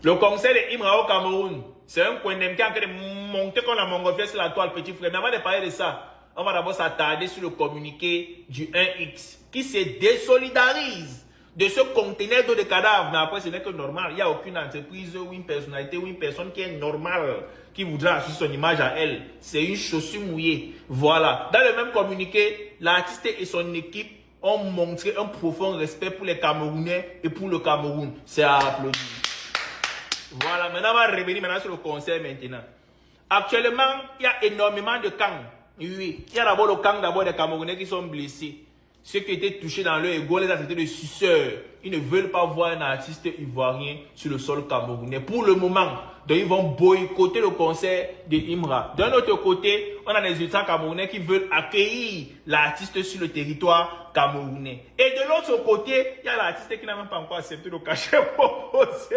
Le conseil de Imra au Cameroun, c'est un Kwendem qui est en train de monter comme la montgolfière sur la toile, petit frère. Mais avant de parler de ça, on va d'abord s'attarder sur le communiqué du 1X qui se désolidarise de ce conteneur d'eau de cadavre. Mais après, ce n'est que normal. Il n'y a aucune entreprise ou une personnalité ou une personne qui est normale qui voudra associer son image à elle. C'est une chaussure mouillée. Voilà. Dans le même communiqué, l'artiste et son équipe ont montré un profond respect pour les Camerounais et pour le Cameroun. C'est à applaudir. Voilà, maintenant on va revenir sur le conseil maintenant. Actuellement, il y a énormément de camps. Oui, il y a d'abord le camp des Camerounais qui sont blessés. Ceux qui étaient touchés dans leur ego, les a traités de suceurs. Ils ne veulent pas voir un artiste ivoirien sur le sol camerounais. Pour le moment, donc ils vont boycotter le concert de Imra. D'un autre côté, on a des ultras camerounais qui veulent accueillir l'artiste sur le territoire camerounais. Et de l'autre côté, il y a l'artiste qui n'a même pas encore accepté le cachet proposé.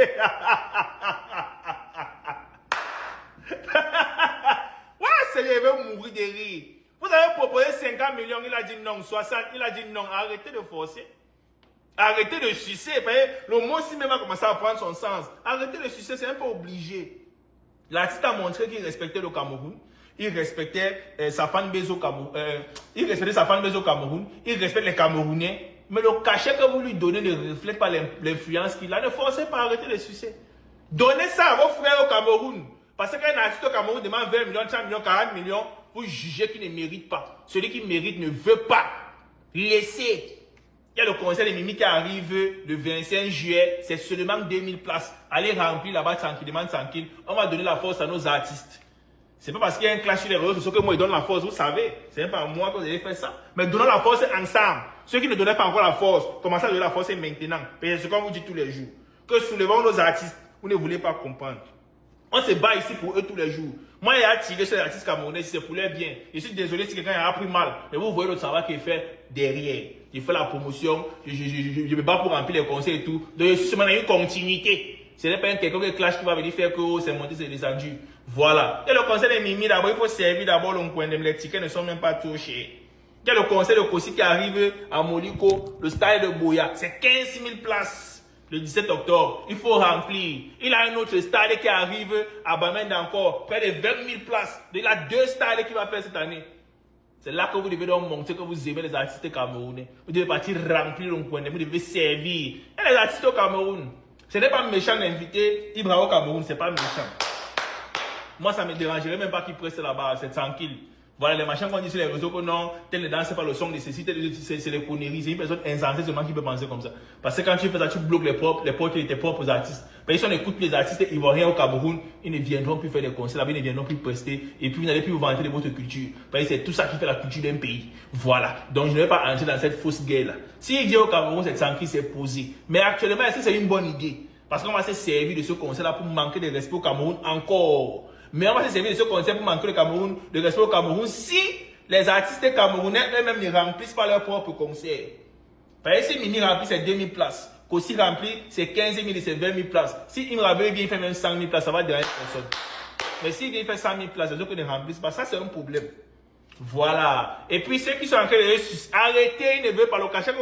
Ouais, c'est il veut mourir de rire. Vous avez proposé 50 millions, il a dit non, 60, il a dit non. Arrêtez de forcer. Arrêtez de sucer. Le mot si même a commencé à prendre son sens. Arrêtez de sucer, c'est un peu obligé. L'artiste a montré qu'il respectait le Cameroun. Il respectait sa fanbase au Cameroun. Il respectait sa fanbase au Cameroun. Il respecte les Camerounais. Mais le cachet que vous lui donnez ne reflète pas l'influence qu'il a. Ne forcez pas à arrêter de sucer. Donnez ça à vos frères au Cameroun. Parce qu'un artiste au Cameroun demande 20 millions, 30 millions, 40 millions. Vous jugez qu'il ne mérite pas. Celui qui mérite ne veut pas. Laissez. Il y a le concert de Mimi qui arrive le 25 juillet. C'est seulement 2000 places. Allez remplir là-bas tranquillement, tranquille. On va donner la force à nos artistes. C'est pas parce qu'il y a un clash sur les réseaux sociaux que moi, ils donnent la force. Vous savez. C'est même pas moi que vous avez fait ça. Mais donnons la force ensemble. Ceux qui ne donnaient pas encore la force, commencez à donner la force maintenant. C'est ce qu'on vous dit tous les jours. Que soulevons nos artistes. Vous ne voulez pas comprendre. On se bat ici pour eux tous les jours. Moi, il a tiré sur les artistes camerounais, c'est pour leur bien. Je suis désolé si quelqu'un a appris mal. Mais vous voyez le travail qu'il fait derrière. Il fait la promotion. Je me bats pour remplir les conseils et tout. Donc, je suis seulement dans une continuité. Ce n'est pas quelqu'un qui clash qui va venir faire que c'est monté, c'est descendu. Voilà. Et le conseil des Mimi, d'abord, il faut servir d'abord le coin de les tickets ne sont même pas trop chers. Il y a le conseil de Kossi qui arrive à Moliko, le stade de Boya. C'est 15 000 places. Le 17 octobre, il faut remplir. Il a un autre stade qui arrive à Bamenda encore, près de 20 000 places. Il a 2 stades qu'il va faire cette année. C'est là que vous devez donc montrer que vous aimez les artistes camerounais. Vous devez partir remplir le coin, vous devez servir. Et les artistes au Cameroun, ce n'est pas méchant d'inviter Ibra au Cameroun, c'est pas méchant. Moi, ça me dérangerait même pas qu'il presse là-bas, c'est tranquille. Voilà les machins qu'on dit sur les réseaux que non, tel ne danse pas le son de ceci, c'est les conneries. C'est une personne insensée seulement qui peut penser comme ça. Parce que quand tu fais ça, tu bloques les portes de tes propres artistes. Mais si on écoute les artistes ivoiriens au Cameroun, ils ne viendront plus faire des concerts là-bas, ils ne viendront plus prester. Et puis vous n'allez plus vous vanter de votre culture. Parce que c'est tout ça qui fait la culture d'un pays. Voilà. Donc je ne vais pas entrer dans cette fausse guerre là. Si vient au Cameroun, c'est tranquille, c'est posé. Mais actuellement, est-ce que c'est une bonne idée? Parce qu'on va se servir de ce concert là pour manquer de respect au Cameroun encore. Mais on va se servir de ce concept pour manquer le Cameroun, de respect au Cameroun, si les artistes camerounais eux-mêmes ne remplissent pas leur propre concert. Par exemple, si Mimi remplit ses 2000 places, Kossi remplit ses 15 000 et ses 20 000 places, si Imra veut bien faire même 100 000 places, ça va déranger personne. Mais s'il vient faire 100 000 places, les autres ne remplissent pas, ça c'est un problème. Voilà. Et puis ceux qui sont en train de arrêter, ils ne veulent pas le cacher.